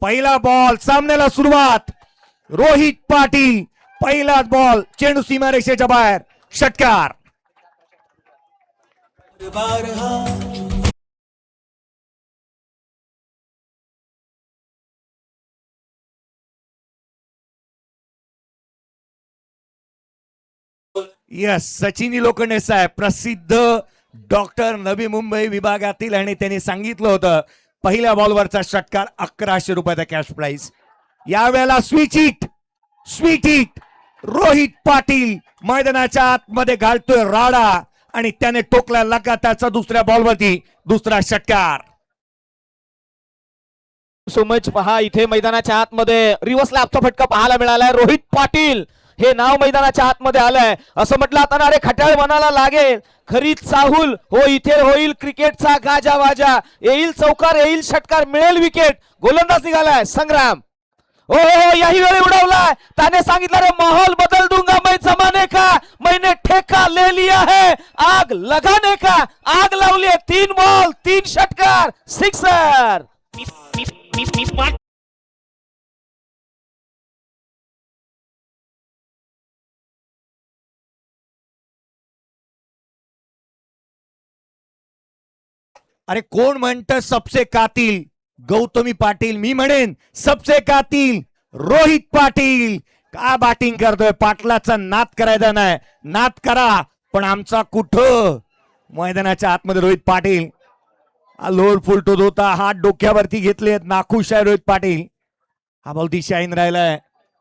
पहिला बॉल, सामन्याला सुरुवात. रोहित पाटील पहिलाच बॉल, चेंडू सीमारेषेच्या बाहेर, षटकार. यस, सचिन लोखंडे साहेब प्रसिद्ध डॉक्टर नवी मुंबई विभागातील, आणि त्यांनी सांगितलं होतं पहिल्या बॉलवरचा षटकार 1100 रुपयाचा कॅश प्राइस. यावेळेला स्वीट हिट रोहित पाटील मैदानाच्या आतमध्ये घालतोय राडा, आणि त्याने टोकला लगातारचा दुसऱ्या बॉलवरती दुसरा षटकार. So much. पहा इथे मैदानाच्या आतमध्ये रिव्हर्स लॅपचा फटका पाहायला मिळालाय. रोहित पाटील हे नाव मैदानाच्या आतमध्ये आलंय. असं म्हटलं आता अरे खट्याळ मनाला लागेल, खरीच चाहूल हो इथे होईल क्रिकेटचा गाजावाजा, येईल चौकार येईल षटकार, मिळेल विकेट. गोलंदाज निघालाय संग्राम. ओ यही वेळी उडवलाय. त्याने सांगितलं रे माहौल बदल दूंगा मैं जमाने का, मैंने ठेका ले लिया है आग लगाने का. आग लावली आहे. 3 बॉल 3 षटकार, सिक्सर. अरे कोण म्हणतं सबसे कातिल गौतमी पाटील, मी म्हणेन सबसे कातिल रोहित पाटील. का बॅटिंग करतोय, पाटलाचा नाद करायचा नाही, नाद करा पण आमचा कुठं. मैदानाच्या आतमध्ये रोहित पाटील लोड फुलटोत होता, हात डोक्यावरती घेतलेत, नाखुश आहे रोहित पाटील. हा बॉल दिशाहीन राहिलाय.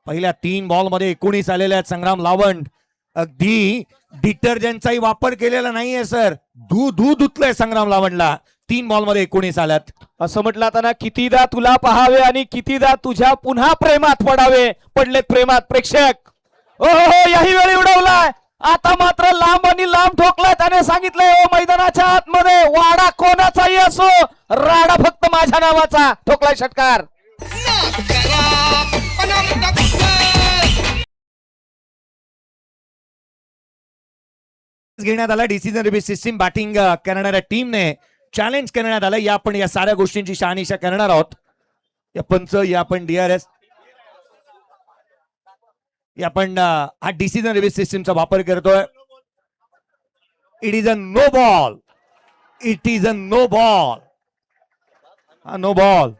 पहिल्या 3 बॉल मध्ये 19 आलेले आहेत. संग्राम लावंड अगदी डिटर्जंटचाही वापर केलेला नाहीये सर, धुतलंय संग्राम लावंडला. 3 बॉल मध्ये 19 आल्यात. असं म्हटलं आता ना, कितीदा तुला पाहावे आणि कितीदा तुझ्या पुन्हा प्रेमात पडावे. पडलेत प्रेमात प्रेक्षक. ओ यही वेळी उडवलाय. आता मात्र लांब आणि लांब ठोकलाय. त्याने सांगितलंय ओ मैदानाच्या आतमध्ये वाडा कोणाचाही असो, राडा फक्त माझ्या नावाचा. ठोकलाय षटकार. घेण्यात आला डिसिजन रिव्ह्यू सिस्टीम. बॅटिंग करणाऱ्या टीमने चॅलेंज करण्यात आलं. या आपण या साऱ्या गोष्टींची शहानिशा करणार आहोत. या पंच, या आपण DRS, या आपण हा डिसिजन रिव्ह्यू सिस्टीमचा वापर करतोय. It is a no ball, it is a no ball, हा no ball.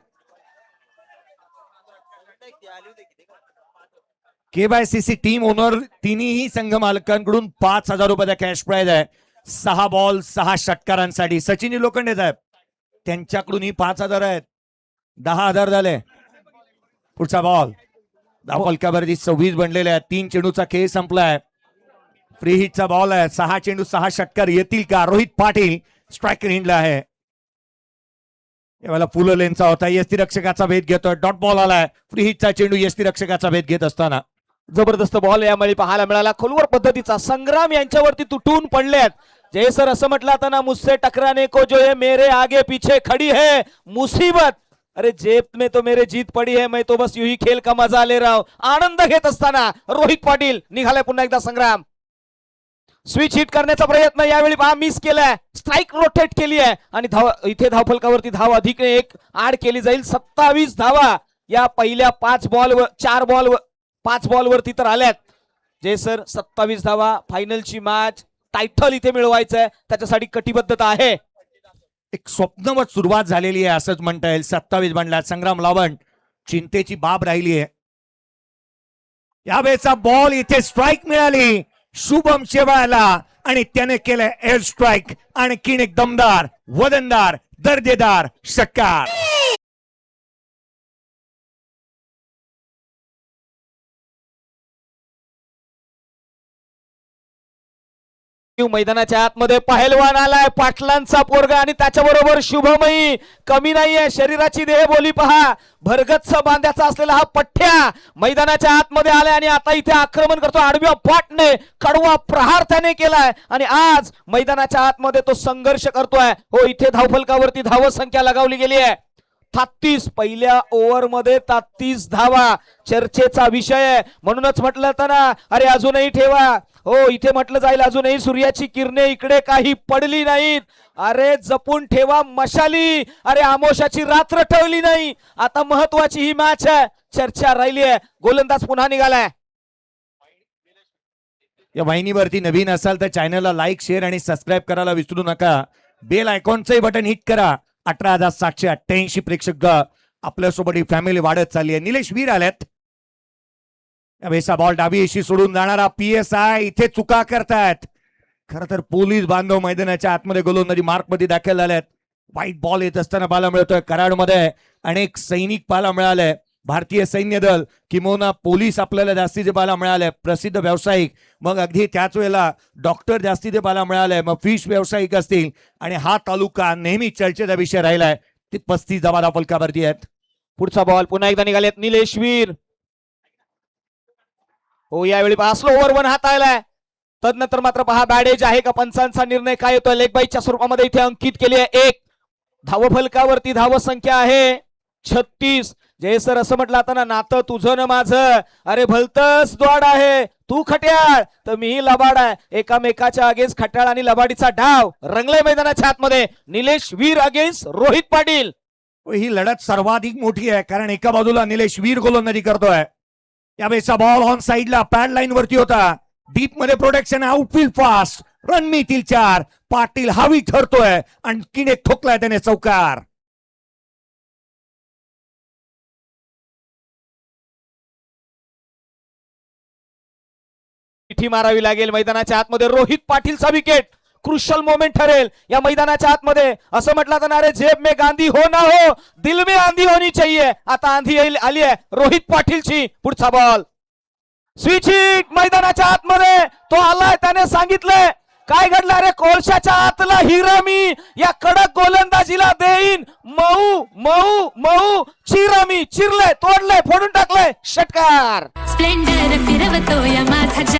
KYCC team owner तिन्ही संघ मालकांकडून 5000 रुपयाचा कॅश प्राइज आहे. 6 बॉल 6 षटकारांसाठी. सचिन लोखंडे साहेब त्यांच्याकडूनही 5000 आहेत. 10,000 झाले. पुढचा बॉल, फलकावरती 26 बनलेले आहेत. 3 चेंडूचा खेळ संपलाय. फ्री हिटचा बॉल आहे. 6 चेंडू 6 षटकार येतील का. रोहित पाटील स्ट्रायकर हिंडला आहे. यावेळेला फुल लेनचा होता. यष्टीरक्षकाचा भेद घेतोय. डॉट बॉल आलाय. फ्री हिटचा चेंडू यष्टीरक्षकाचा भेद घेत असताना जबरदस्त बॉल यामुळे पाहायला मिळाला. खोलवर पद्धतीचा. संग्राम यांच्यावरती तुटून पडलेत. जय सर असं म्हटलं आता ना, मुझसे टकराने को जो है मेरे आगे पीछे खडी है मुसीबत. अरे जेब में तो मेरे जीत पड़ी है, मैं तो बस यूं ही खेल का मजा ले रहा हूं. आनंद घेत असताना रोहित पाटील निघालाय पुन्हा एकदा संग्राम. स्विच हिट करण्याचा प्रयत्न यावेळी पहा मिस केलाय. स्ट्राईक रोटेट केली आहे आणि धाव इथे धावफलकावरती धाव अधिक एक आड केली जाईल. 27 धावा या पहिल्या 5 बॉलवरती तर आल्यात. जय सर 27 धावा, फायनलची मॅच, टायटल इथे मिळवायचंय, त्याच्यासाठी कटिबद्धता आहे. एक स्वप्नवत सुरुवात झालेली आहे असंच म्हणता येईल. 27 बनला. संग्राम लावंड चिंतेची बाब राहिली आहे. यावेळेचा बॉल इथे स्ट्राईक मिळाली शुभम शेवाळला आणि त्याने केलं एअर स्ट्राईक. आणखीन एक दमदार, वजनदार, दर्जेदार षटकार. मैदानाच्या आतमध्ये पहिलवान आलाय, पाटलांचा पोरगा, आणि त्याच्याबरोबर शुभमही कमी नाहीये. शरीराची देहबोली पहा. भरगच्च बांध्याचा असलेला हा पठ्ठ्या मैदानाच्या आतमध्ये आलाय आणि आता इथे आक्रमण करतो. आडव्या पाटने कडवा प्रहार त्याने केलाय आणि आज मैदानाच्या आतमध्ये तो संघर्ष करतोय. हो इथे धावफलकावरती धाव संख्या लगावली गेली आहे. 33 पहिल्या ओव्हर मध्ये 33 धावा चर्चेचा विषय आहे. म्हणूनच म्हटलं तर ना, अरे अजूनही ठेवा. हो, इथे म्हटलं जाईल अजूनही सूर्याची किरणे इकडे काही पडली नाहीत. अरे जपून ठेवा मशाली. अरे आमोशाची रात्र ठेवली नाही. आता महत्वाची ही मॅच आहे. चर्चा राहिली आहे. गोलंदाज पुन्हा निघालाय. या वाहिनीवरती नवीन असाल तर चॅनलला लाईक शेअर आणि सबस्क्राईब करायला विसरू नका. बेल आयकॉनचंही बटन हिट करा. 18,788 प्रेक्षक आपल्यासोबत ही फॅमिली वाढत चालली आहे. निलेश वीर आल्यात. वेसा बॉल डावी एशी सोडून जाणारा PSI इथे चुका करतायत. खर तर पोलीस बांधव मैदानाच्या आतमध्ये गोलंदाजी मार्क मध्ये दाखल झाल्यात. वाईट बॉल येत असताना पाहायला मिळतोय. कराडमध्ये अनेक सैनिक पाहायला मिळाले. भारतीय सैन्य दल किंवा पोलीस आपल्याला जास्तीचे पाहायला मिळाले. प्रसिद्ध व्यावसायिक, मग अगदी त्याच वेळेला डॉक्टर जास्तीचे पाहायला मिळाले. मग फिश व्यावसायिक असतील. आणि हा तालुका नेहमी चर्चेचा विषय राहिलाय. ते 35 धावा फलकावरती आहेत. पुढचा बॉल पुन्हा एकदा निघालेत निलेश वीर. हो, यावेळी स्लो ओव्हर 1 हाताळलाय. तदनंतर मात्र पहा बॅडेज आहे का, पंचांचा निर्णय काय येतोय. लेग बाईच्या स्वरूपामध्ये इथे अंकित केली आहे. 1 धाव फलकावरती धाव संख्या आहे 36. जय सर असं म्हटलं आता ना, नातं तुझं न माझं. अरे भलतच द्वाड आहे. तू खट्याळ तर मीही लबाड आहे. एकामेकाच्या अगेन्स्ट खट्याळ आणि लबाडीचा डाव रंगलाय मैदानाच्या आतमध्ये. निलेश वीर अगेन्स्ट रोहित पाटील. ही लढत सर्वाधिक मोठी आहे, कारण एका बाजूला निलेश वीर गोलंदाजी करतोय. यावेळेचा बॉल ऑन साइडला पॅड लाईन वरती होता. डीप मध्ये प्रोटेक्शन, आउटफील्ड फास्ट, रन मिळतील 4. पाटील हवी ठरतोय. आणखीन एक ठोकलाय त्याने चौकार. चिठ्ठी मारावी लागेल मैदानाच्या आतमध्ये. रोहित पाटीलचा विकेट क्रुशल मोमेंट ठरेल या मैदानाच्या आतमध्ये. असं म्हटलं तर अरे जेब में गांधी हो ना हो, दिल में आंधी होनी चाहिए. आता आंधी आली आहे रोहित पाटीलची. पुढचा बॉल स्विचिंग मैदानाच्या आतमध्ये. तो आलाय, त्याने सांगितलंय काय घडलं. अरे कोळशाच्या आतला हिरा मी या कडक गोलंदाजीला देईन. मऊ मऊ मऊ चिरा मी. चिरलंय, तोडलंय, फोडून टाकलंय. षटकार. स्प्लेंडर फिरवतो या माझा.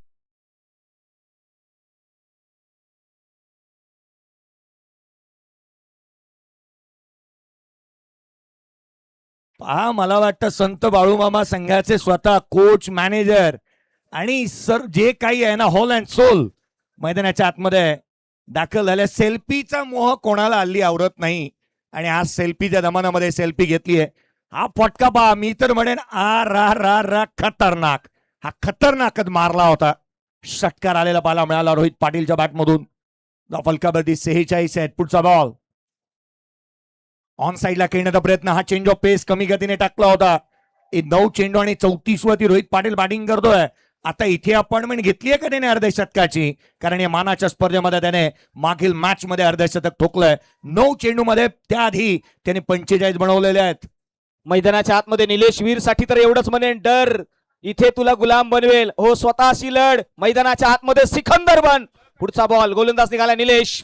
पहा, मला वाटतं संत बाळूमामा संघाचे स्वतः कोच, मॅनेजर आणि सर जे काही आहे ना, होल अँड सोल मैदानाच्या आतमध्ये दाखल झाल्या. सेल्फीचा मोह कोणाला हल्ली आवरत नाही. आणि आज सेल्फीच्या जमान्यामध्ये सेल्फी घेतली आहे. हा फटका पहा, मी तर म्हणेन आ रा रा रा खतरनाक. हा खतरनाकच मारला होता. षटकार आलेला पाहायला मिळाला रोहित पाटीलच्या बॅटमधून. फलकावरती 46 आहेत. पुढचा बॉल ऑन साइडला खेळण्याचा प्रयत्न. हा चेंज ऑफ पेस कमी गतीने टाकला होता. 9 चेंडू आणि 34 वरती रोहित पाटील बॅटिंग करतोय. आता इथे अपॉइंटमेंट घेतली आहे का त्याने अर्ध्या शतकाची, कारण या मानाच्या स्पर्धेमध्ये त्याने मागील मॅच मध्ये अर्धशतक ठोकलंय. 9 चेंडू मध्ये त्याआधी त्याने 45 बनवलेले आहेत. मैदानाच्या आतमध्ये निलेश वीर साठी तर एवढंच म्हणेन, डर इथे तुला गुलाम बनवेल. हो, स्वतःशी लढ. मैदानाच्या आतमध्ये सिकंदर बन. पुढचा बॉल गोलंदाज निघाला निलेश.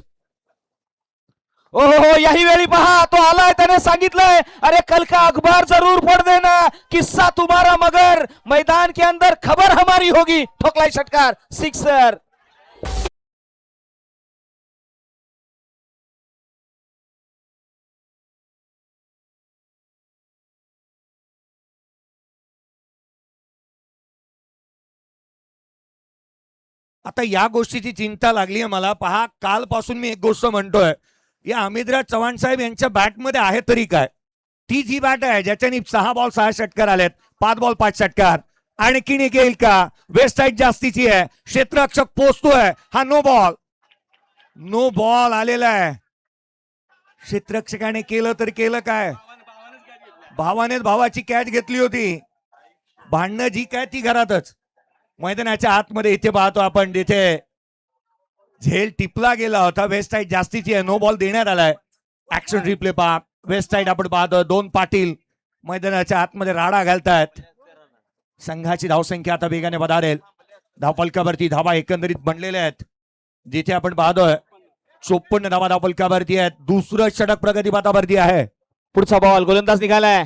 ओ हो, यही वेळी पहा तो आलाय, त्याने सांगितलंय अरे कल का अखबार जरूर पढ़ देना, किस्सा तुम्हारा मगर मैदान के अंदर खबर हमारी होगी. ठोकलाय षटकार. सिक्सर. आता या गोष्टीची चिंता लागली आहे मला. पहा, कालपासून मी एक गोष्ट म्हणतोय, या अमितराज चव्हाण साहेब यांच्या बॅटमध्ये आहे तरी काय. ती जी बॅट आहे ज्याच्याने 6 बॉल 6 षटकार आलेत, 5 बॉल 5 षटकार. आणखीन एक येईल का. वेस्ट साईड जास्तीची आहे, क्षेत्ररक्षक पोचतोय. हा नो बॉल. नो बॉल आलेला आहे. क्षेत्ररक्षकाने केलं तर केलं काय, भावानेच भावाची कॅच घेतली होती. भांडणं जी काय ती घरातच. मैदानाच्या आतमध्ये इथे पाहतो आपण, तिथे झेल टिपला गेला होता. वेस्ट साईड जास्तीची आहे, नो बॉल देण्यात आलाय. ऍक्शन रिप्ले पहा. वेस्ट साईड आपण पाहतो, 2 पाटील मैदानाच्या आतमध्ये राडा घालतायत. संघाची धावसंख्या आता वेगाने वधारेल. धावफलकावरती धावा एकंदरीत बनलेल्या आहेत. जिथे आपण पाहतोय 54 धावा धावफलकावरती आहेत. दुसरं षटक प्रगती पथावरती आहे. पुढचा बॉल गोलंदाज निघालाय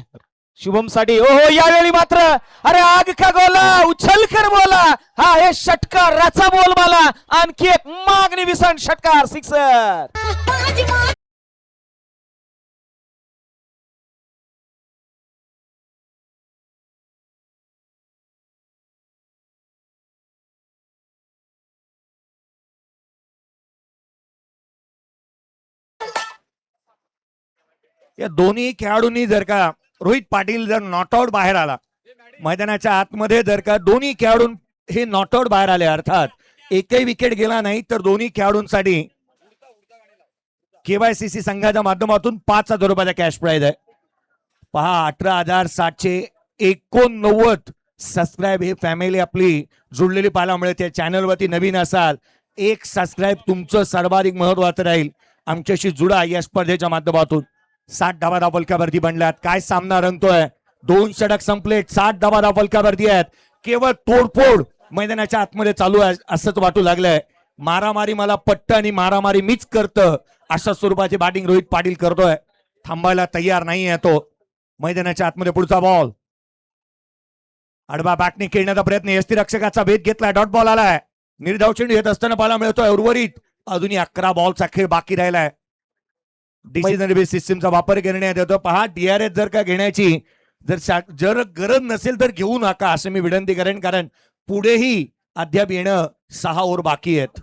शुभम साठी. ओहो, यावेळी मात्र अरे आग का गोला उछल कर बोला. हा हे षटकार राचा बोल मला. आणखी एक मागणी विसण षटकार. सिक्सर. या दोन्ही खेळाडूंनी जर का रोहित पाटील जर नॉटआउट बाहेर आला मैदानाच्या आतमध्ये, जर का दोन्ही खेळाडू हे नॉटआउट बाहेर आले, अर्थात एकही विकेट गेला नाही, तर दोन्ही खेळाडूंसाठी केवायसीसी संघाच्या माध्यमातून 5,000 रुपयाचा कॅश प्राइज आहे. पहा 18,789 सबस्क्राईब हे फॅमिली आपली जुळलेली पाहायला मिळते. चॅनलवरती नवीन असाल, एक सबस्क्राईब तुमचं सर्वाधिक महत्वाचं राहील. आमच्याशी जुडा या स्पर्धेच्या माध्यमातून. 60 धावा फलकावरती बनल्यात. काय सामना रंगतोय. 2 षटक संपलेत, 60 धावा फलकावरती आहेत. केवळ तोडफोड मैदानाच्या आतमध्ये चालू आहे असंच वाटू लागलंय. मारामारी मला पट्ट आणि मारामारी मीच करतं अशा स्वरूपाची बॅटिंग रोहित पाटील करतोय. थांबायला तयार नाही आहे तो. मैदानाच्या आतमध्ये पुढचा बॉल, आडवा बॅटने खेळण्याचा प्रयत्न, यष्टीरक्षकाचा भेद घेतलाय, डॉट बॉल आलाय. निर्धाव चेंडू येत असताना पाहायला मिळतोय. उर्वरित अजूनही 11 बॉलचा खेळ बाकी राहिलाय. डिसिजन बेस सिस्टीमचा वापर करण्यात येतो. पहा DRS जर का घेण्याची जर गरज नसेल तर घेऊ नका असं मी विनंती करेन, कारण पुढेही अद्याप येणं 6 ओव्हर बाकी आहेत.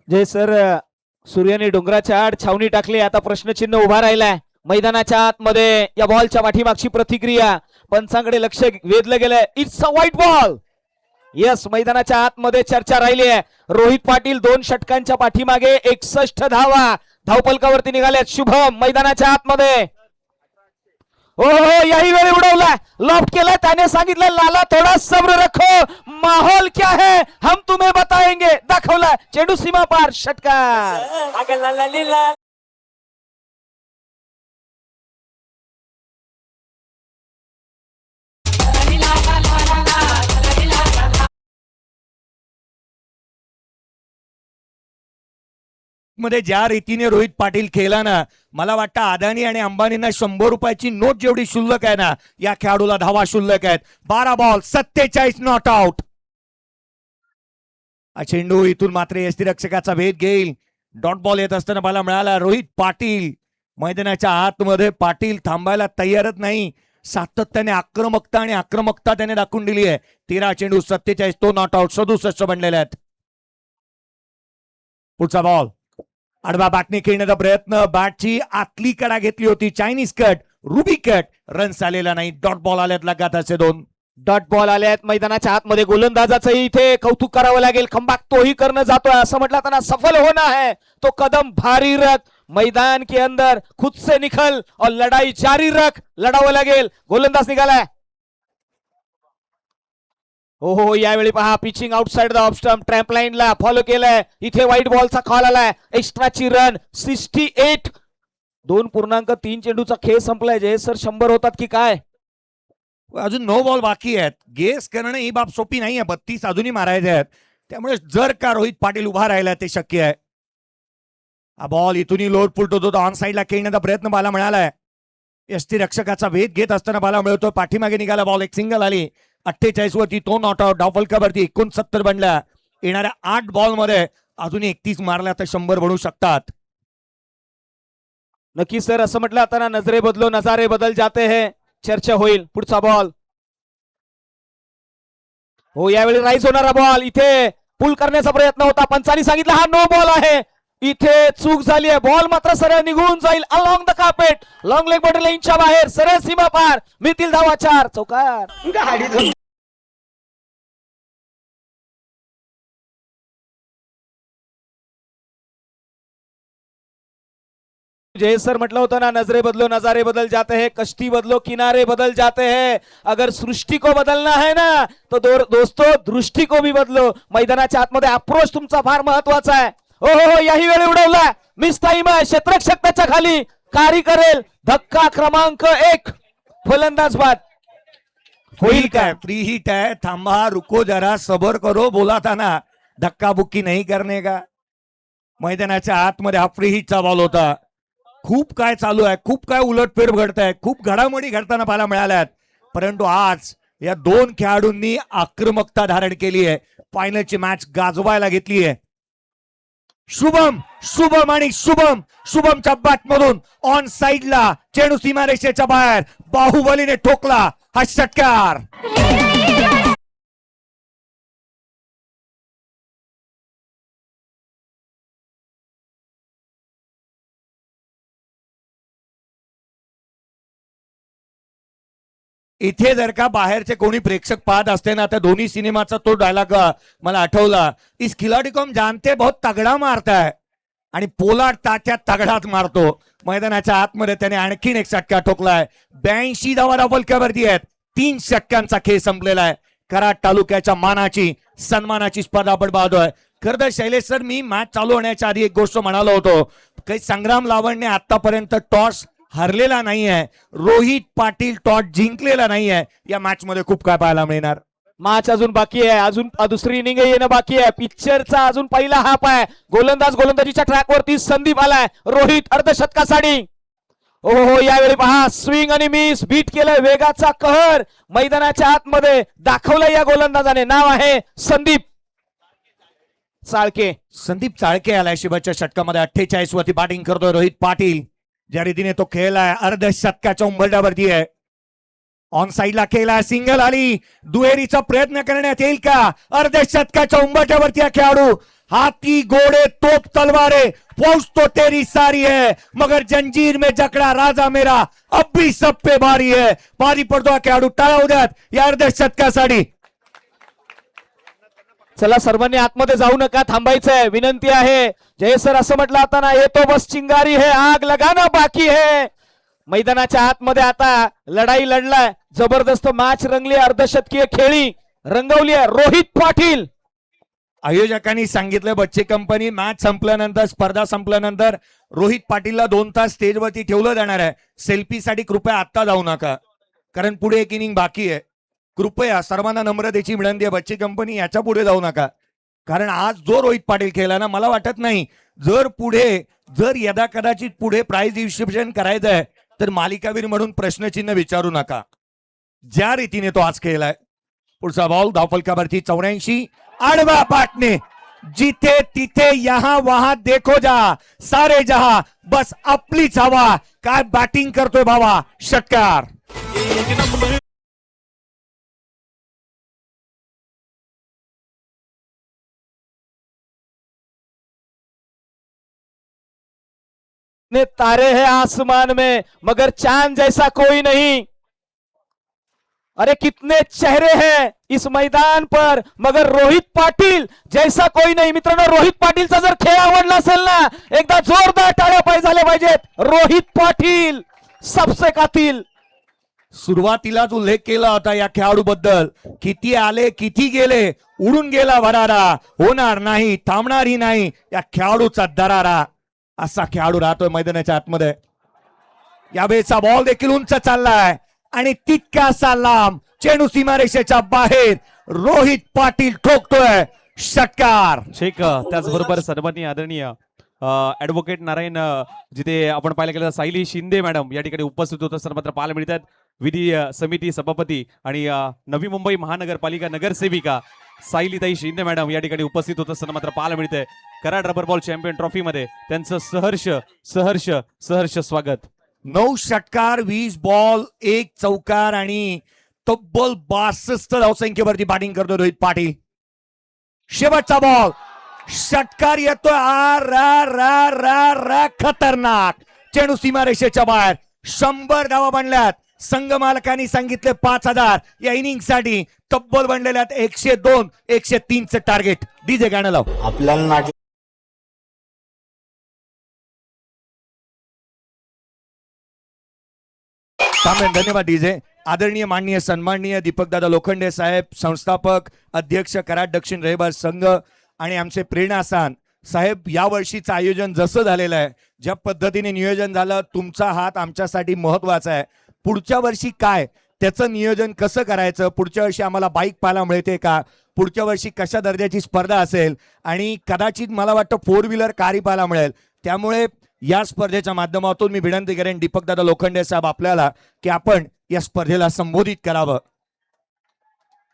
जय सर, सूर्याने डोंगराच्या आड छावणी टाकली. आता प्रश्नचिन्ह उभा राहिलाय मैदानाच्या आतमध्ये. या बॉलच्या पाठीमागची प्रतिक्रिया, पंचांकडे लक्ष वेधलं गेलंय. It's a white ball. Yes, मैदानाच्या आतमध्ये चर्चा राहिली आहे. रोहित पाटील 2 षटकांच्या पाठीमागे 61 धावा धावपलकावरती निघाल्यात. शुभम मैदानाच्या आतमध्ये. हो हो, याही वेळी उडवला, लॉफ्ट केला. त्याने सांगितलं लाला थोडा सब्र रखो, माहौल क्या है हम तुम्हें बताएंगे. दाखवला चेंडू सीमा पार, षटकार. मध्ये ज्या रीतीने रोहित पाटील खेळला ना, मला वाटतं अदानी आणि अंबानींना 100 रुपयाची नोट जेवढी शुल्लक आहे ना, या खेळाडूला धावा शुल्लक आहेत. 12 बॉल 47 नॉट आउट. चेंडू इथून मात्र यष्टीरक्षकाचा भेद घेईल. डॉट बॉल येत असताना मला मिळाला. रोहित पाटील मैदानाच्या आतमध्ये, पाटील थांबायला तयारच नाही. सातत्याने आक्रमकता त्याने दाखवून दिली आहे. 13 चेंडू 47, तो नॉट आउट. 67 बनलेले आहेत. पुढचा बॉल, आडवा बॅटने खेळण्याचा प्रयत्न, बॅटची आतली कडा घेतली होती, Chinese cut, ruby cut, runs आलेला नाही. डॉट बॉल आल्यात लगातारचे 2 डॉट बॉल आल्यात मैदानाच्या आतमध्ये. गोलंदाजाचंही इथे कौतुक करावं लागेल. खंबाक तोही करणं जातोय असं म्हटलं त्यांना सफल होना है. तो कदम भारी रख, मैदान के अंदर खुद से निकल और लढाई जारी रख. लढावं लागेल. गोलंदाज निघालाय. हो हो, यावेळी पहा pitching outside the off stump, tramp लाईनला फॉलो केलाय. इथे व्हाईट बॉलचा कॉल आलाय. एक्स्ट्राची रन 68. 2.3 चेंडूचा खेळ संपलाय. जय सर, 100 होतात की काय? अजून 9 बॉल बाकी आहेत. गेस करणं ही बाब सोपी नाही आहे. 32 अजूनही मारायचे आहेत. त्यामुळे जर का रोहित पाटील उभा राहिला ते शक्य आहे. हा बॉल इथूनही लोअर पुलट होतो. ऑन साईडला खेळण्याचा प्रयत्न मला मिळालाय. यष्टीरक्षकाचा भेद घेत असताना मला मिळतो. पाठीमागे निघाला बॉल, एक सिंगल आली. 48 वरती तो नॉट आउट. धावफलकावरती 69 बनल्या. येणाऱ्या 8 बॉल मध्ये अजून 31 मारल्या तर 100 बनू शकतात. नक्की सर, असं म्हटलं आता नजरे बदलो नजारे बदल जाते हैं. चर्चा होईल. पुढचा बॉल, हो यावेळी राईज होणारा बॉल. इथे पुल करण्याचा प्रयत्न होता, पंचांनी सांगितलं हा नो बॉल आहे. इथे चूक झाली आहे. बॉल मात्र सरळ निघून जाईल along the carpet. Long leg बॉटल इंचा बाहेर, सरळ सीमा पार. मिळतील धावा 4. चौकार. जय सर म्हटलं होतं ना, नजरे बदलो नजारे बदल जाते हैं, कश्ती बदलो किनारे बदल जाते हैं. अगर सृष्टि को बदलना है ना, तो दोस्तों दृष्टी को भी बदलो. मैदानाच्या आतमध्ये अप्रोच तुमचा फार महत्वाचा आहे. हो, याही वेळी उडवला. मिस टाइम आहे. क्षेत्ररक्षक त्याच्या खाली कारी करेल. धक्का क्रमांक 1, फलंदाज बाद. होईल काय? फ्री हिट है. थांबा, रुको जरा, सबर करो. बोला था ना धक्का बुक्की नहीं करने का. मैदानाच्या आतमध्ये हा फ्री हिटचा बॉल होता. खूप काय चालू आहे, खूप काय उलटफेर घडत आहे, खूप घडामोडी घडताना पाहायला मिळाल्यात. परंतु आज या 2 खेळाडूंनी आक्रमकता धारण केली आहे. फायनलची मॅच गाजवायला घेतली आहे. शुभमच्या बॅटमधून ऑन साइडला चेंडू सीमारेषेच्या बाहेर, बाहुबलीने ठोकला हा षटकार. इथे जर का बाहेरचे कोणी प्रेक्षक पाहत असते ना, तर दोन्ही सिनेमाचा तो डायलॉग मला आठवला, इस खिलाडी को हम जानते बहुत तगडा मारताय, आणि पोलाड ताच्या तगडाच मारतो. मैदानाच्या आतमध्ये त्याने आणखीन एक षटका ठोकलाय. 82 धावा डबलक्यावरती आहेत. 3 षटकांचा खेळ संपलेला आहे. कराड तालुक्याच्या मानाची सन्मानाची स्पर्धा आपण पाहतोय. खरं तर शैलेश सर, मी मॅच चालू होण्याच्या आधी एक गोष्ट म्हणालो होतो, काही संग्राम लावणने आतापर्यंत टॉस हरलेला नाहीये, रोहित पाटील टॉस जिंकलेला नाहीये. या मॅच मध्ये खूप काय पाहायला मिळणार. मॅच अजून बाकी आहे, अजून दुसरी इनिंग येणं बाकी आहे. पिक्चरचा अजून पहिला हाफ आहे. गोलंदाजीच्या ट्रॅकवरती संदीप आलाय. रोहित अर्धशतकासाठी. हो यावेळी पहा, स्विंग आणि मिस, बीट केलं, वेगाचा कहर मैदानाच्या आतमध्ये दाखवलं या गोलंदाजाने. नाव आहे संदीप चाळके. संदीप चाळके आलाय शेवटच्या षटकामध्ये. 48 वरती बॅटिंग करतोय रोहित पाटील. ज्या रीतीने तो खेळलाय, अर्धशतकाच्या उंबरठ्यावरती आहे. ऑन साइडला केला, सिंगल आली, दुहेरीचा प्रयत्न करण्यात येईल का? अर्धशतकाच्या उंबरठ्यावरती हा खेळाडू. हाथी घोड़े तोप तलवारें, फौज तो तेरी सारी है, मगर जंजीर में जकड़ा राजा मेरा, अब भी सब पे भारी है. भारी पडतो हा खेळाडू. टाळा उद्यात या अर्धशतकासाठी. चला सर्वांनी आतमध्ये जाऊ नका, थांबायचंय, विनंती आहे. जय सर असं म्हटलं आता ना, ये तो बस चिंगारी है, आग लगाना बाकी है. मैदानाच्या आतमध्ये आता लढाई लढलाय, जबरदस्त मॅच रंगली, अर्धशतकीय खेळी रंगवली आहे. रोहित पाटील. आयोजकांनी सांगितलं, बच्चे कंपनी मॅच संपल्यानंतर, स्पर्धा संपल्यानंतर रोहित पाटीलला 2 तास स्टेजवरती ठेवलं जाणार आहे. सेल्फीसाठी कृपया आत्ता जाऊ नका, कारण पुढे एक इनिंग बाकी आहे. कृपया सर्वांना नम्रतेची विनंती आहे, बच्चे कंपनी याच्या पुढे जाऊ नका. कारण आज जो रोहित पाटील खेळला ना, मला वाटत नाही जर यदा कदाचित पुढे प्राइज डिस्ट्रीब्युशन करायचं आहे, तर मालिकावीर म्हणून प्रश्नचिन्ह विचारू नका. ज्या रीतीने तो आज खेळलाय. पुढचा बॉल धावफलकावरती 84. आडवा पाटणे, जिथे तिथे यहां वहां देखो जा, सारे जहां बस आपलीच हवा. काय बॅटिंग करतोय भावा, षटकार. ने तारे हैं आसमान में, मगर चांद जैसा कोई नहीं. अरे कितने चेहरे हैं इस मैदान पर, मगर रोहित पाटील जैसा कोई नहीं. मित्रांनो, रोहित पाटीलचा जर खेळ आवडला असेल ना, एकदा जोरदार टाळ्या पाहिजे झाल्या पाहिजेत. रोहित पाटील सबसे कातिल. सुरुवातीलाच उल्लेख केला होता या खेळाडू बद्दल, किती आले किती गेले, उडून गेला भरारा, होणार नाही, थांबणारही नाही या खेळाडूचा दरारा. असा खेळाडू राहतोय मैदानाच्या आतमध्ये. यावेळेचा बॉल देखील उंच चाललाय आणि तितकासा लांब, चेंडू सीमारेषेच्या बाहेर. रोहित पाटील ठोकतोय षटकार. ठीक. त्याचबरोबर सर्वांनी आदरणीय ऍडव्होकेट नारायण, जिथे आपण पाहिलं गेलं सायली शिंदे मॅडम या ठिकाणी उपस्थित होत असताना मात्र पाहायला मिळतात. विधी समिती सभापती आणि नवी मुंबई महानगरपालिका नगरसेविका सायलीताई शिंदे मॅडम या ठिकाणी उपस्थित होत असताना मात्र पाहायला मिळतंय. Karad rubber ball champion trophy मध्ये त्यांचं सहर्ष सहर्ष सहर्ष स्वागत. 9 षटकार, 20 बॉल, 1 चौकार आणि तब्बल 62 धावसंख्येवरती बॅटिंग करतो रोहित पाटील. शेवटचा बॉल, षटकार येतोय. आ रा रा रा रा खतरनाक, चेंडू सीमारेषेच्या बाहेर. 100 धावा बनल्यात. संघ मालकांनी सांगितले 5000 या इनिंग साठी. तब्बल बनलेल्यात 102, 103 चे टार्गेट. डीजे गाणं लाव. आपल्याला धन्यवाद डीजे. आदरणीय माननीय सन्माननीय दीपकदादा लोखंडे साहेब, संस्थापक अध्यक्ष कराड दक्षिण रहिवार संघ आणि आमचे प्रेरणास्थान साहेब, या वर्षीचं आयोजन जसं झालेलं आहे, ज्या पद्धतीने नियोजन झालं, तुमचा हात आमच्यासाठी महत्वाचा आहे. पुढच्या वर्षी काय त्याचं नियोजन कसं करायचं, पुढच्या वर्षी आम्हाला बाईक पाहायला मिळते का, पुढच्या वर्षी कशा दर्जाची स्पर्धा असेल, आणि कदाचित मला वाटतं 4 व्हीलर कारी पाहायला मिळेल. त्यामुळे या स्पर्धेच्या माध्यमातून मी विनंती करेन दीपकदादा लोखंडे साहेब आपल्याला की आपण या स्पर्धेला संबोधित करावं.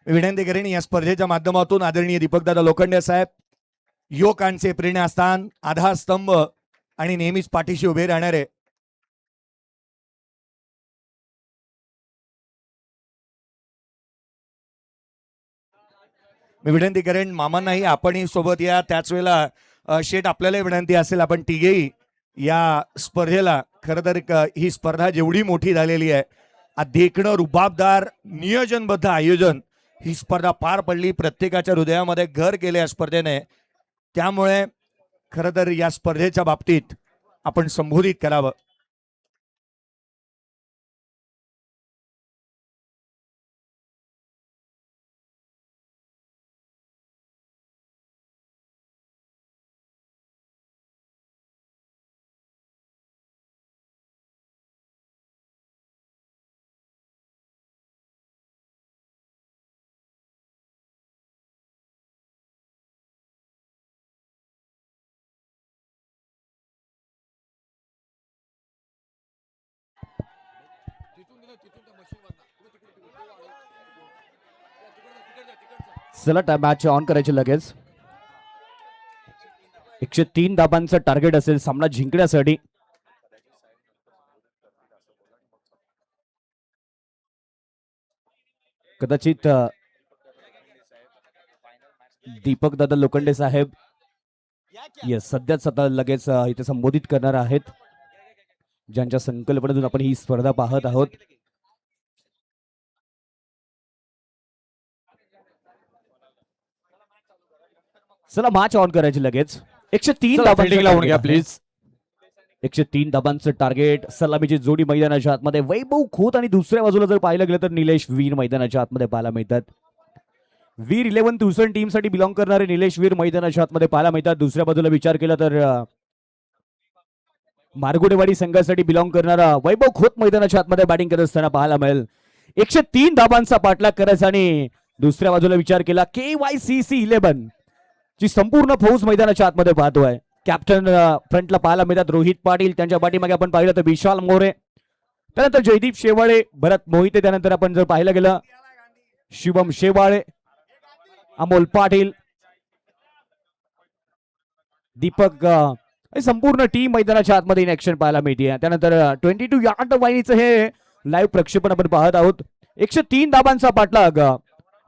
विनंती करेन या स्पर्धेच्या माध्यमातून आदरणीय दीपकदादा लोखंडे साहेब, युवकांचे प्रेरणास्थान, आधारस्तंभ आणि नेहमीच पाठीशी उभे राहणारे. मी विनंती करेन मामांनाही आपणही सोबत या. त्याच वेळेला शेठ आपल्याला विनंती असेल, आपण तिघेही या स्पर्धेला, खरं तर ही स्पर्धा जेवढी मोठी झालेली आहे, देखणं रुबाबदार नियोजनबद्ध आयोजन ही स्पर्धा पार पडली. प्रत्येकाच्या हृदयामध्ये घर केले या स्पर्धेने. त्यामुळे खरं तर या स्पर्धेच्या बाबतीत आपण संबोधित करावं. चला मॅच ऑन करायची लगेच. 103 धाबांचं टार्गेट असेल सामना जिंकण्यासाठी. कदाचित दीपक दादा लोखंडे साहेब येस सध्याच आता लगेच इथे संबोधित करणार आहेत, ज्यांच्या संकल्पनेतून आपण ही स्पर्धा पाहत आहोत. चला मॅच ऑन करायची लगेच. 103 फिल्डिंग लावून घ्या प्लीज. 103 धाबांचं टार्गेट. सलामीची जोडी मैदानाच्या आतमध्ये वैभव खोत आणि दुसऱ्या बाजूला जर पाहायला गेलं तर निलेश वीर मैदानाच्या आतमध्ये पाहायला मिळतात. वीर 11 ट्युसन टीम साठी बिलॉंग करणारे निलेश वीर मैदानाच्या आतमध्ये पाहायला मिळतात. दुसऱ्या बाजूला विचार केला तर मारगुडेवाडी संघासाठी बिलॉंग करणारा वैभव खोत मैदानाच्या आतमध्ये बॅटिंग करत असताना पाहायला मिळेल. 103 धाबांचा पाठलाग करायचा आणि दुसऱ्या बाजूला विचार केला KYCC 11 ची संपूर्ण फौज मैदानाच्या आतमध्ये पाहतोय. कॅप्टन फ्रंटला पाहायला मिळतात रोहित पाटील. त्यांच्या पाठीमागे आपण पाहिलं तर विशाल मोरे, त्यानंतर जयदीप शेवाळे, भरत मोहिते, त्यानंतर आपण जर पाहायला गेलं शिवम शेवाळे, अमोल पाटील, दीपक, संपूर्ण टीम मैदानाच्या आतमध्ये इन ऍक्शन पाहायला मिळते. त्यानंतर 22 यार्ड वाहिनीचं हे लाईव्ह प्रक्षेपण आपण पाहत आहोत. 103 धाबांचा पाठलाग.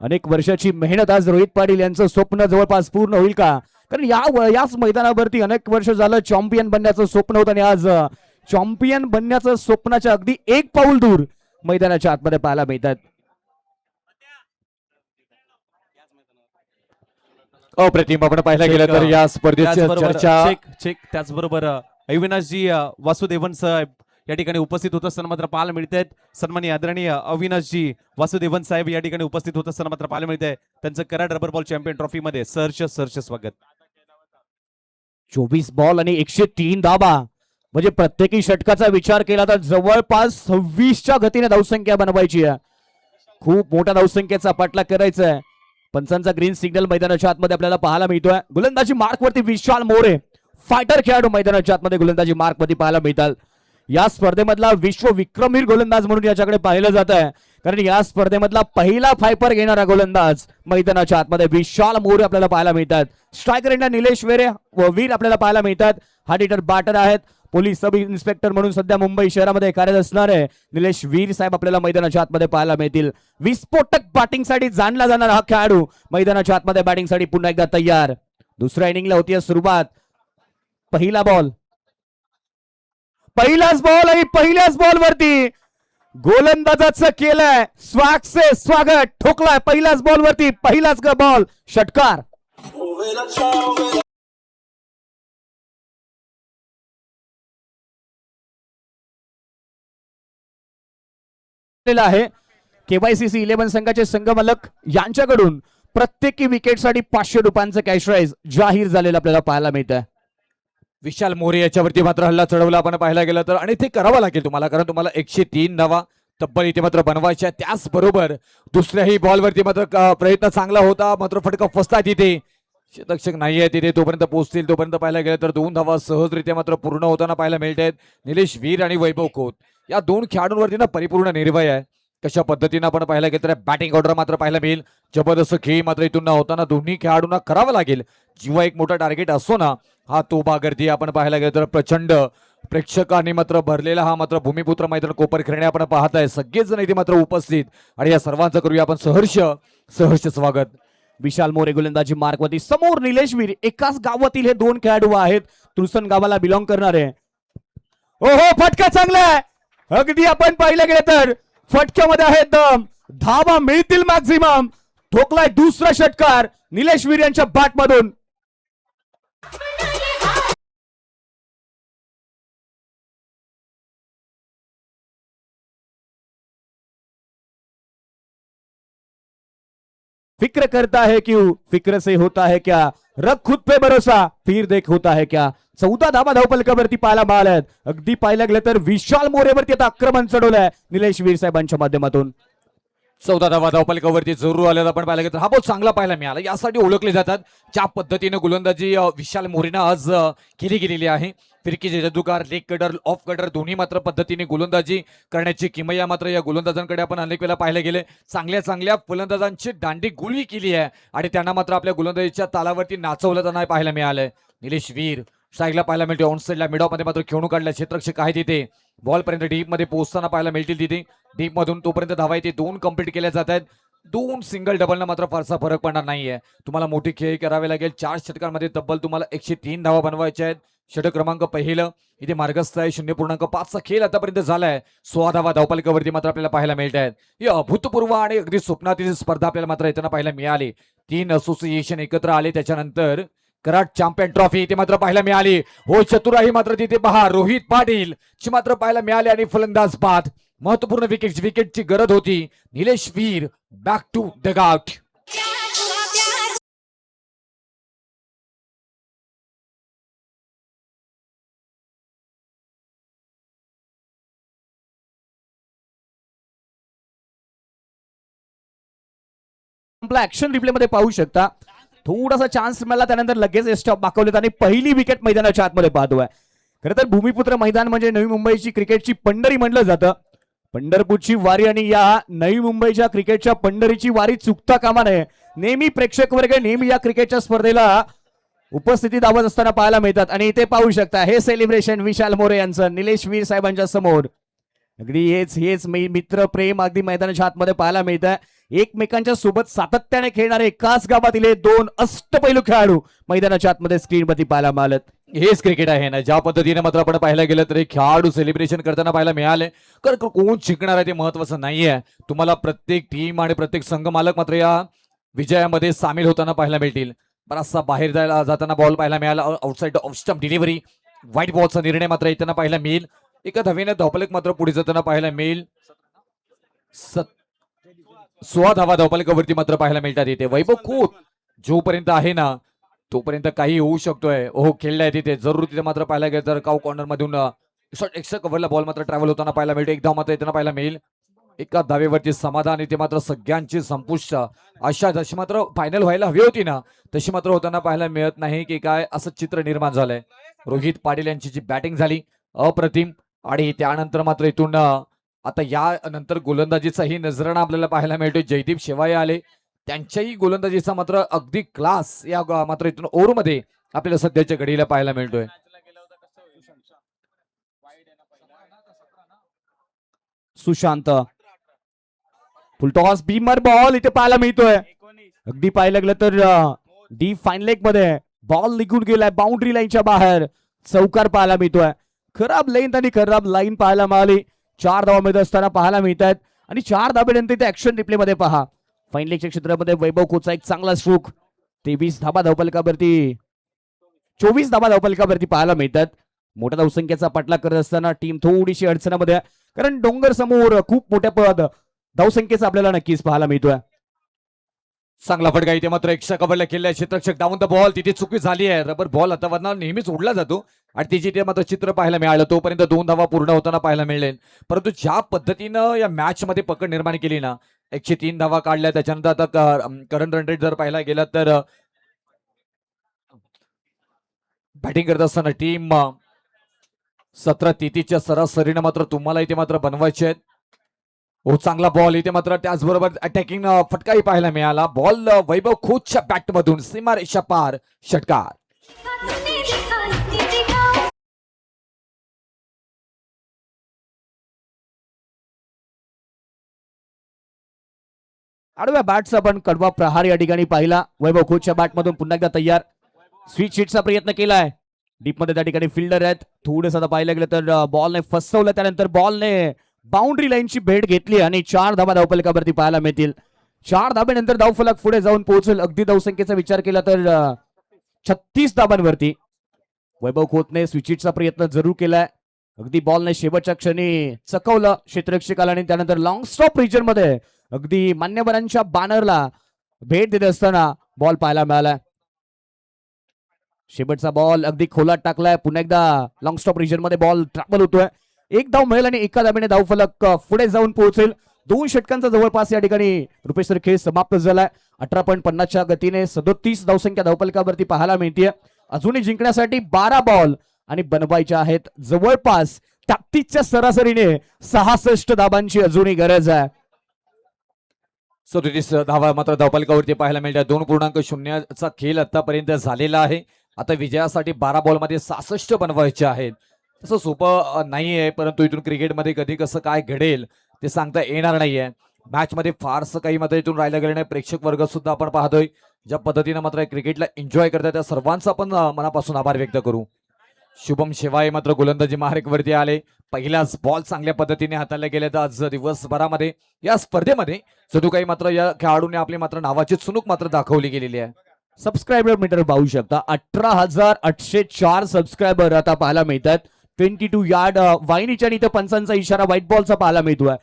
अनेक वर्षाची मेहनत आज रोहित पाटील यांचं स्वप्न जवळपास पूर्ण होईल का? कारण याच मैदानावरती अनेक वर्ष झालं चॅम्पियन बनण्याचं स्वप्न होतं आणि आज चॅम्पियन बनण्याचं स्वप्नाच्या अगदी एक पाऊल दूर मैदानाच्या आतमध्ये पाहायला मिळतात. अप्रतिम. आपण पाहायला गेलं तर या स्पर्धेची चर्चा त्याचबरोबर अविनाशजी वासुदेवन साहेब या ठिकाणी उपस्थित होत असताना मात्र पाहायला मिळतात. सन्माननीय आदरणीय अविनाशजी वासुदेवन साहेब या ठिकाणी उपस्थित होत असताना मात्र पाहायला मिळत आहे. त्यांचं Karad rubber ball champion trophy मध्ये सहर्ष स्वागत. 24 बॉल आणि 103 धाबा म्हणजे प्रत्येकी षटकाचा विचार केला तर जवळपास 26च्या गतीने धावसंख्या बनवायची आहे. खूप मोठ्या धावसंख्येचा पाठलाग करायचा आहे. पंचांचा ग्रीन सिग्नल मैदानाच्या आतमध्ये आपल्याला पाहायला मिळतोय. गोलंदाजी मार्क वरती विशाल मोरे, फायटर खेळाडू मैदानाच्या आतमध्ये गोलंदाजी मार्क वरती पाहायला मिळतात. या स्पर्धेमधला विश्व विक्रमी गोलंदाज म्हणून याच्याकडे पाहिलं जात आहे, कारण या स्पर्धेमधला पहिला फायपर घेणारा गोलंदाज मैदानाच्या आतमध्ये विशाल मोरे आपल्याला पाहायला मिळतात. स्ट्रायकर इंडिया निलेश वीर आपल्याला पाहायला मिळतात. हार्ड हिटर बॅटर आहेत. पोलीस सब इन्स्पेक्टर म्हणून सध्या मुंबई शहरामध्ये कार्यरत असणारे निलेश वीर साहेब आपल्याला मैदानाच्या आतमध्ये पाहायला मिळतील. विस्फोटक बॅटिंगसाठी जाणला जाणारा हा खेळाडू मैदानाच्या आतमध्ये बॅटिंगसाठी पुन्हा एकदा तयार. दुसऱ्या इनिंगला होती सुरुवात. पहिलाच बॉल आणि पहिल्याच बॉल वरती गोलंदाजाचं केलंय स्वागत. ठोकलाय पहिल्याच बॉल वरती. पहिलाच बॉल षटकार. आहे KYCC 11 संघाचे संघमालक यांच्याकडून प्रत्येकी विकेटसाठी 500 रुपयांचं कॅश प्राइज जाहीर झालेलं आपल्याला पाहायला मिळतं. विशाल मोरे याच्यावरती मात्र हल्ला चढवला आपण पाहायला गेलं तर, आणि ते करावं लागेल तुम्हाला, कारण तुम्हाला 103 धावा तब्बल इथे मात्र बनवायच्या. त्याचबरोबर दुसऱ्याही बॉलवरती मात्र प्रयत्न चांगला होता, मात्र फटका फसला तिथे. शतक्षक नाहीये तिथे, तोपर्यंत पोहोचतील. तोपर्यंत पाहायला गेलं तर 2 धावा सहजरित्या मात्र पूर्ण होताना पाहायला मिळत आहेत. निलेश वीर आणि वैभव खोत या 2 खेळाडूंवरती ना परिपूर्ण निर्भय आहे. कशा पद्धतीनं आपण पाहायला गेलं तर बॅटिंग ऑर्डर मात्र पाहायला मिळेल. जबरदस्त खेळ मात्र इथून होताना दोन्ही खेळाडूंना करावं लागेल. जेव्हा एक मोठा टार्गेट असतो ना, हा तो भागर्दी आपण पाहायला गेलं तर प्रचंड प्रेक्षकांनी मात्र भरलेला हा मात्र भूमिपुत्र मैदान कोपरखिरणे आपण पाहताय. सगळेच जण इथे मात्र उपस्थित, आणि या सर्वांचं करूया आपण सहर्ष स्वागत. विशाल मोरे गोलंदाजी मार्कवरती. समोर निलेश वीर. एकाच गावातील हे 2 खेळाडू आहेत. तुरसन गावाला बिलॉंग करणारे. ओहो, फटका चांगला आहे. अगदी आपण पाहिलं गेलं तर फटक्यामध्ये आहे दम, धावा मिळतील मॅक्झिमम. ठोकलाय दुसरा षटकार निलेश वीर यांच्या बॅट मधून. फिक्र करता है क्यों, फिक्र से होता है क्या, रख खुद पे भरोसा, फिर देख होता है क्या. 14 धावा धावपलकावरती पाहायला मिळाल्यात. अगदी पाहायला गेलं तर विशाल मोरेवरती आता आक्रमण चढवलंय निलेश वीर साहेबांच्या माध्यमातून. 14 धावा धावपलकावरती जरूर आलेला आपण पाहिला गेला तर हा बहुत चांगला पाहायला मिळाला. यासाठी ओळखले जातात ज्या पद्धतीने गोलंदाजी विशाल मोरेनं आज केली गेलेली आहे. फिरकीचे जादूगार, लेग कटर, ऑफ कटर दोन्ही मात्र पद्धतीने गोलंदाजी करण्याची किमया मात्र या गोलंदाजांकडे आपण अनेक वेळा पाहायला गेले. चांगल्या चांगल्या फलंदाजांची दांडी गुळी केली आहे आणि त्यांना मात्र आपल्या गोलंदाजीच्या तालावरती नाचवलं जाणार पाहायला मिळालंय. निलेश वीर स्ट्राईकला पाहायला मिळते, ऑन साईडला मिड ऑफ मध्ये मात्र खेळून काढल्या. क्षेत्ररक्षक आहे तिथे, बॉल पर्यंत डीप मध्ये पोहोचताना पाहायला मिळतील तिथे. डीप मधून तोपर्यंत धावा येते, 2 कंप्लीट केल्या जात आहेत. 2 सिंगल डबलनं मात्र फारसा फरक पडणार नाहीये. तुम्हाला मोठी खेळ करावे लागेल. 4 षटकांमध्ये तब्बल तुम्हाला 103 धावा बनवायच्या आहेत. षटक क्रमांक पहिलं इथे मार्गस्थ आहे. 0.5चा खेळ आतापर्यंत झालाय. 16 धावा धावपलकावरती मात्र आपल्याला पाहायला मिळत आहेत. ही अभूतपूर्व आणि अगदी स्वप्नातील स्पर्धा आपल्याला मात्र येताना पाहायला मिळाली. 3 असोसिएशन एकत्र आले, त्याच्यानंतर कराड चॅम्पियन ट्रॉफी इथे मात्र पाहायला मिळाली. हो चतुराई मात्र तिथे पहा रोहित पाटील ची मात्र पाहायला मिळाली आणि फलंदाज बाद. महत्वपूर्ण विकेटची गरज होती. निलेश वीर बॅक टू द आउट. आपला ऍक्शन रिप्ले मध्ये पाहू शकता. थोडासा चान्स मिळाला, त्यानंतर लगेच स्टॉप दाखवलेत आणि पहिली विकेट मैदानाच्या आतमध्ये पाहतोय. खरं तर भूमिपुत्र मैदान म्हणजे नवी मुंबईची क्रिकेटची पंढरी म्हणलं जातं. पंढरपूरची वारी आणि या नवी मुंबईच्या क्रिकेटच्या पंढरीची वारी चुकता कामा नये. नेहमी प्रेक्षक वर्ग नेहमी या क्रिकेटच्या स्पर्धेला उपस्थिती दावत असताना पाहायला मिळतात आणि इथे पाहू शकता हे सेलिब्रेशन विशाल मोरे यांचं निलेश वीर साहेबांच्या समोर. अगदी हेच मित्र प्रेम अगदी मैदानाच्या आतमध्ये पाहायला मिळत आहे. एकमेकांच्या सोबत सातत्याने खेळणारे एकाच गावातील 2 अष्टपैलू खेळाडू मैदानाच्या आतमध्ये स्क्रीनवरती पाहायला मिळालेत. हेच क्रिकेट आहे ना, ज्या पद्धतीने मात्र आपण पाहायला गेलं तर खेळाडू सेलिब्रेशन करताना पाहायला मिळाले. कारण कोण जिंकणार आहे ते महत्वाचं नाहीये. तुम्हाला प्रत्येक टीम आणि प्रत्येक संघ मालक मात्र या विजयामध्ये सामील होताना पाहायला मिळतील. बराचसा बाहेर जाताना बॉल पाहायला मिळाला. Outside off stump delivery, white बॉलचा निर्णय मात्र येताना पाहायला मिळेल. एका धावेने धावपलक मात्र पुढे जाताना पाहायला मिळेल. 16 धावा धावपलकावरती मात्र पाहायला मिळतात इथे. वैभव खोत जोपर्यंत आहे ना तोपर्यंत काही होऊ शकतोय. हो खेळलाय तिथे जरूर. तिथे मात्र पाहायला गेलं तर काउ कॉर्नर मधून एक्स्ट्रा कव्हरला बॉल मात्र ट्रॅव्हल होताना पाहायला मिळतो. एक धाव मात्र येताना पाहायला मिळेल. एका धावेवरती समाधान इथे मात्र सगळ्यांची संपुष्ट अशा जशी मात्र फायनल व्हायला हवी होती ना तशी मात्र होताना पाहायला मिळत नाही की काय असं चित्र निर्माण झालंय. रोहित पाटील यांची जी बॅटिंग झाली अप्रतिम आणि त्यानंतर मात्र इथून आता या नंतर गोलंदाजीचाही नजराणा आपल्याला पाहायला मिळतोय. जयदीप शेवाळे आले, त्यांच्याही गोलंदाजीचा मात्र अगदी क्लास या मात्र इथून ओव्हरमध्ये आपल्याला सध्याच्या घडीला पाहायला मिळतोय. सुशांत फुलटॉस बीमर बॉल इथे पाहायला मिळतोय. अगदी पाहायला गेलं तर डीप फाईन लेग मध्ये बॉल निघून गेलाय बाउंड्री लाईनच्या बाहेर. चौकार पाहायला मिळतोय. खराब लेंथ आणि खराब लाईन पाहायला मिळाली. 4 धावा मिळत असताना पाहायला मिळतात आणि 4 धाब्यानंतर इथे ऍक्शन रिप्ले मध्ये पहा. फाईन लेगच्या क्षेत्रामध्ये वैभव खोचा एक चांगला स्ट्रोक. 23 धाबा धावपलकावरती 24 धाबा धावपलकावरती पाहायला मिळतात. मोठ्या धावसंख्येचा पाठलाग करत असताना टीम थोडीशी अडचणीमध्ये आहे. कारण डोंगर समोर खूप मोठ्या धावसंख्येचा आपल्याला नक्कीच पाहायला मिळतोय. चांगला फटका इथे मात्र एक्स्ट्रा कव्हरला केलाय. क्षेत्ररक्षक डाऊन द बॉल तिथे चुकी झाली आहे. रबर बॉल आता नेहमीच उडला जातो आणि तिचे ते मात्र चित्र पाहायला मिळालं. तोपर्यंत 2 धावा पूर्ण होताना पाहायला मिळेल. परंतु ज्या पद्धतीनं या मॅच मध्ये पकड निर्माण केली ना 103 धावा काढल्या. त्याच्यानंतर आता करंट रन रेट जर पाहायला गेला तर बॅटिंग करत असताना टीम 17-33च्या सरासरीनं मात्र तुम्हाला इथे मात्र बनवायचे आहेत. हो चांगला बॉल इथे मात्र त्याचबरोबर अटॅकिंग फटकाही पाहायला मिळाला. बॉल वैभव खोतच्या बॅट मधून सीमारेषा पार षटकार. आडव्या बॅटचा पण कडवा प्रहार या ठिकाणी पाहिला. वैभव खोतच्या बॅट मधून पुन्हा एकदा तयार. स्वीट शीटचा प्रयत्न केलाय. डीप मध्ये त्या ठिकाणी फिल्डर आहेत. थोडंसं आता पाहिलं गेलं तर बॉलने फसवलं. त्यानंतर बॉलने बाउंड्री लाईनची भेट घेतली आणि 4 धाबा धावफलकावरती पाहायला मिळतील. 4 धाब्यानंतर धावफलक पुढे जाऊन पोहोचेल. अगदी धावसंख्येचा विचार केला तर 36 धाबांवरती. वैभव खोतने स्विचिटचा प्रयत्न जरूर केलाय. अगदी बॉलने शेवटच्या क्षणी चकवलं क्षेत्ररक्षकाला आणि त्यानंतर लॉंग स्टॉप रिजन मध्ये अगदी मान्यवरांच्या बॅनरला भेट देत असताना बॉल पाहायला मिळालाय. शेवटचा बॉल अगदी खोलात टाकलाय. पुन्हा एकदा लॉंग स्टॉप रिजन मध्ये बॉल ट्रॅव्हल होतोय. एक धाव मिळेल आणि एका धाब्याने धावफलक पुढे जाऊन पोहोचेल. 2 षटकांचा जवळपास या ठिकाणी रुपेश खेळ समाप्त झालाय. 18.50च्या गतीने 37 धावसंख्या धावफलकावरती पाहायला मिळते. अजूनही जिंकण्यासाठी 12 बॉल आणि बनवायच्या आहेत जवळपास 33च्या सरासरीने 66 धाबांची अजूनही गरज आहे. 37 धावा मात्र धावफलकावरती पाहायला मिळतात. 2.0चा खेळ आतापर्यंत झालेला आहे. आता विजयासाठी 12 बॉलमध्ये 66 बनवायचे आहेत. तसं सोपं नाहीये, परंतु इथून क्रिकेटमध्ये कधी कसं काय घडेल ते सांगता येणार नाहीये. मॅच मध्ये फारसं काही मात्र इथून राहिलं गेलं नाही. प्रेक्षक वर्ग सुद्धा आपण पाहतोय ज्या पद्धतीने मात्र क्रिकेटला एन्जॉय करतात त्या सर्वांचा आपण मनापासून आभार व्यक्त करू. शुभम शेवाळे मात्र गोलंदाजी मार्गवरती आले. पहिलाच बॉल चांगल्या पद्धतीने हाताळले गेले. तर आज दिवसभरामध्ये या स्पर्धेमध्ये जणू काही मात्र या खेळाडूने आपली मात्र नावाची चुणूक मात्र दाखवली गेलेली आहे. सबस्क्रायबर मीटर पाहू शकता. 18,804 सबस्क्रायबर आता पाहायला मिळतात. 22 यार्ड वाहिनीच्या आणि इथं पंचांचा इशारा व्हाईट बॉलचा पाहायला मिळतोय.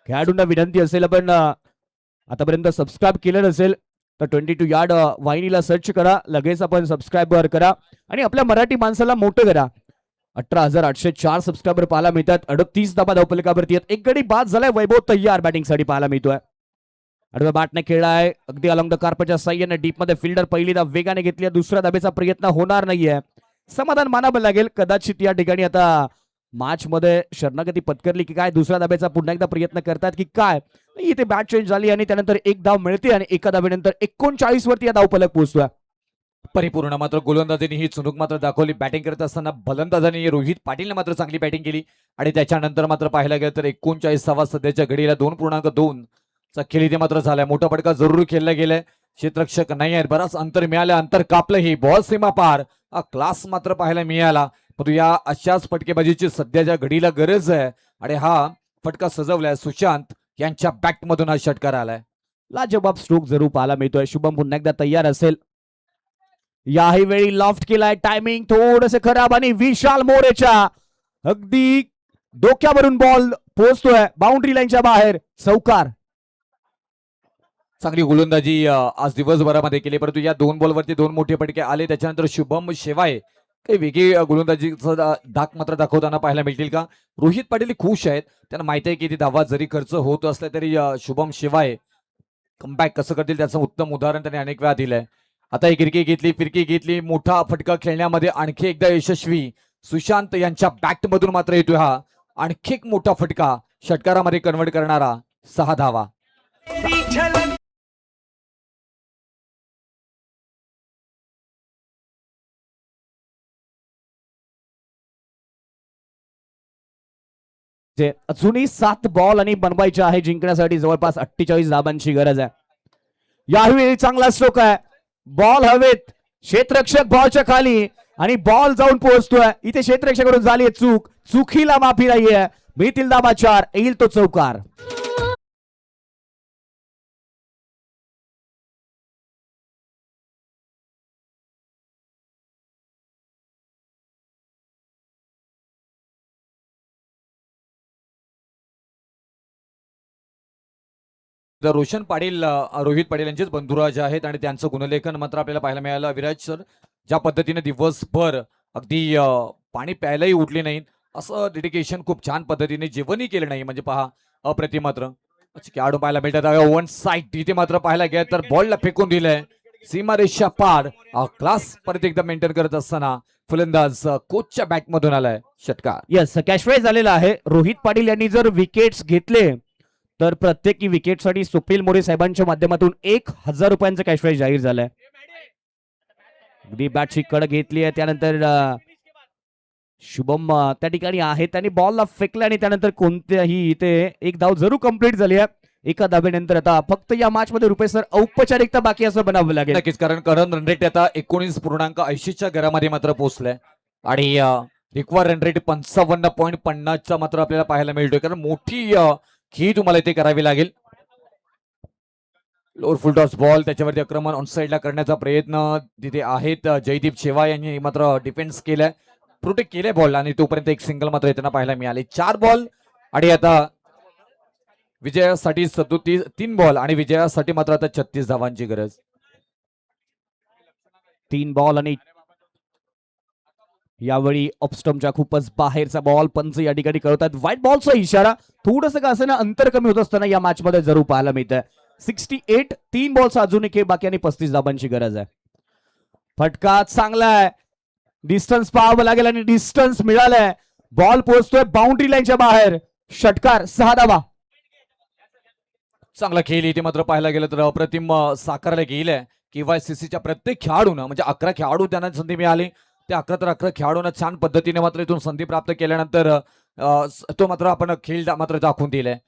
खेळाडूंना विनंती असेल आपण आतापर्यंत सबस्क्राईब केलं नसेल तर 22 यार्ड वाहिनीला सर्च करा. लगेच आपण सबस्क्राईबर करा आणि आपल्या मराठी माणसाला मोठं करा. 18,804 सबस्क्रायबर पाहायला मिळतात. 38 धाबा धावफलकावरती आहेत. एक गडी बाद झालाय. वैभव तय्यार बॅटिंगसाठी पाहायला मिळतोय. आडव्या बॅटने खेळाय. अगदी अलॉंग द कार्पच्या साह्याने डीप मध्ये फिल्डर पहिली धाव वेगाने घेतली. दुसऱ्या धाब्याचा प्रयत्न होणार नाहीये. समाधान मानावं लागेल. कदाचित या ठिकाणी आता मॅच मध्ये शरणागती पत्करली की काय, दुसऱ्या धाब्याचा पुन्हा एकदा प्रयत्न करतात की काय. इथे बॅट चेंज झाली आणि त्यानंतर एक धाव मिळते आणि एका धाब्यानंतर 39 वरती या धावफलक पोहोचतोय. परिपूर्ण मात्र गोलंदाजीने ही चुणूक मात्र दाखवली. बॅटिंग करत असताना फलंदाजांनी रोहित पाटीलने मात्र चांगली बॅटिंग केली आणि त्याच्यानंतर मात्र पाहायला गेलं तर 39 सध्याच्या घडीला 2.2 चा खेळ इथे मात्र झालाय. मोठा फटका जरूर खेळला गेलाय. क्षेत्ररक्षक नाही आहेत. बराच अंतर मिळालं. अंतर कापलं. ही बॉल सीमा पार क्लास मात्र पाहायला मिळाला. परंतु या अशाच फटकेबाजीची सध्याच्या घडीला गरज आहे आणि हा फटका सजवलाय सुशांत यांच्या बॅट मधून हा षटकार आलाय. लाजवाब स्ट्रोक जरूर पाहायला मिळतोय. शुभम पुन्हा एकदा तयार असेल. याही वेळी लॉफ्ट केलाय. टायमिंग थोडंसं खराब आणि विशाल मोरेच्या अगदी डोक्यावरून बॉल पोहोचतोय बाउंड्री लाईनच्या बाहेर. चौकार. चांगली गोलंदाजी आज दिवसभरामध्ये केली, परंतु या 2 बॉलवरती 2 मोठे फटके आले. त्याच्यानंतर शुभम शेवाळे काही वेगळी गोलंदाजीचा धाक मात्र दाखवताना पाहायला मिळतील का. रोहित पाटील खुश आहेत. त्यांना माहिती आहे की ती धावा जरी खर्च होत असला तरी शुभम शेवाळे कमबॅक कसं करतील त्याचं उत्तम उदाहरण त्यांनी अनेक वेळा दिलंय. आता ही फिरकी घेतली. मोठा फटका खेळण्यामध्ये आणखी एकदा यशस्वी सुशांत यांच्या बॅट मधून मात्र येतोय हा आणखी एक मोठा फटका षटकारामध्ये कन्वर्ट करणारा 6 धावा. अजूनही 7 बॉल आणि बनवायचे आहे. जिंकण्यासाठी जवळपास 48 धाबांची गरज आहे. यावेळी चांगला स्ट्रोक आहे. बॉल हवेत. क्षेत्ररक्षक बॉलच्या खाली आणि बॉल जाऊन पोहोचतोय. इथे क्षेत्ररक्षकाकडून झाली चूक. चुकीला माफी नाहीये. मिळतील धाबा 4. येईल तो चौकार. रोशन पाटील रोहित पाटील यांचेच बंधुराज आहेत आणि त्यांचं गुणलेखन मात्र आपल्याला पाहायला मिळालं. विराज सर ज्या पद्धतीने दिवसभर अगदी पाणी प्यायलाही उठले नाहीत असं डेडिकेशन खूप छान पद्धतीने जेवणही केलं नाही म्हणजे पहा अप्रतिम मात्र खेळाडू पाहायला मिळतात. वन साइड इथे मात्र पाहायला गेलं तर बॉलला फेकून दिलंय सीमारेषा पार. क्लास परत एकदा मेंटेन करत असताना फलंदाज कोचच्या बॅट मधून आलाय षटकार. यस कॅश प्राइज झालेला आहे. रोहित पाटील यांनी जर विकेट्स घेतले तर प्रत्येकी विकेटसाठी स्वप्नील मोरे साहेबांच्या माध्यमातून 1,000 रुपयांचं कॅश प्राइज जाहीर झालंय. अगदी बॅटची कड घेतली आहे. त्यानंतर शुभम त्या ठिकाणी आहे. त्यांनी बॉलला फेकला आणि त्यानंतर कोणत्याही इथे एक धाव जरूर कंप्लीट झाली आहे. एका धाब्यानंतर आता फक्त या मॅच मध्ये रुपेश सर औपचारिकता बाकी असं बनावं लागेल. नक्कीच कारण करंट रन रेट आता 19.80च्या घरामध्ये मात्र पोहोचलाय आणि रिक्वायर रन रेट 55.50चा मात्र आपल्याला पाहायला मिळतोय, कारण मोठी खेळी तुम्हाला इथे करावी लागेल. लोअर फुल टॉस बॉल, त्याच्यावरती आक्रमण ऑन साइडला करण्याचा प्रयत्न तिथे आहेत. जयदीप शेवा यांनी मात्र डिफेन्स केलाय, प्रोटेक्ट केलंय बॉल, आणि तोपर्यंत एक सिंगल मात्र येताना पाहायला मिळाले. 4 बॉल आणि आता विजयासाठी 3 बॉल आणि विजयासाठी मात्र आता 36 धावांची गरज. 3 बॉल आणि यावेळी ऑफस्टम्पच्या खूपच बाहेरचा बॉल. पंच या ठिकाणी कळतात व्हाईट बॉलचा इशारा. थोडस का असं ना अंतर कमी होत असताना या मॅच मध्ये जरूर पाहायला मिळतं. 68, 3 बॉलचा अजून एक बाकी आणि 35 धाबांची गरज आहे. फटका चांगला आहे, डिस्टन्स पाहावं लागेल आणि डिस्टन्स मिळालाय. बॉल पोहोचतोय बाउंड्री लाईनच्या बाहेर. षटकार, 6 धावा. चांगला खेळ इथे मात्र पाहायला गेलं तर अप्रतिम साकारला गेलाय. KYCCच्या प्रत्येक खेळाडूंना, म्हणजे 11 खेळाडू त्यांना संधी मिळाली, त्या 11 खेळाडूंना छान पद्धतीने मात्र इथून संधी प्राप्त केल्यानंतर तो मात्र आपण खेळ मात्र दाखवून दिलाय.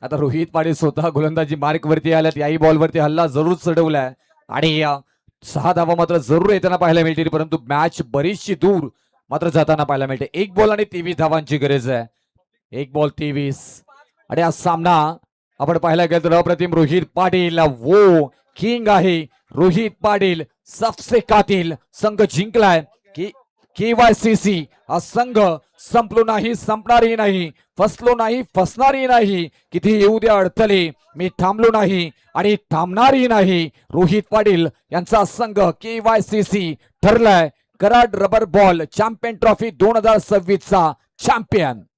आता रोहित पाटील स्वतः गोलंदाजी मार्क वरती आल्यात, याही बॉलवरती हल्ला जरूर चढवलाय आणि 6 धावा मात्र जरूर येताना पाहायला मिळतील, परंतु मॅच बरीचशी दूर मात्र जाताना पाहायला मिळते. 1 बॉल आणि 23 धावांची गरज आहे. 1 बॉल 23 आणि हा सामना आपण पाहायला गेलो तर अप्रतिम. रोहित पाटील वो किंग आहे. रोहित पाटील सबसे कातिल संघ जिंकलाय. KYCC हा संघ संपलो नाही, संपणारही नाही, फसलो नाही, फसणारही नाही. किती येऊ द्या अडथळे, मी थांबलो नाही आणि थांबणारही नाही. रोहित पाटील यांचा संघ KYCC ठरलाय Karad rubber ball champion trophy 2026 चा चॅम्पियन.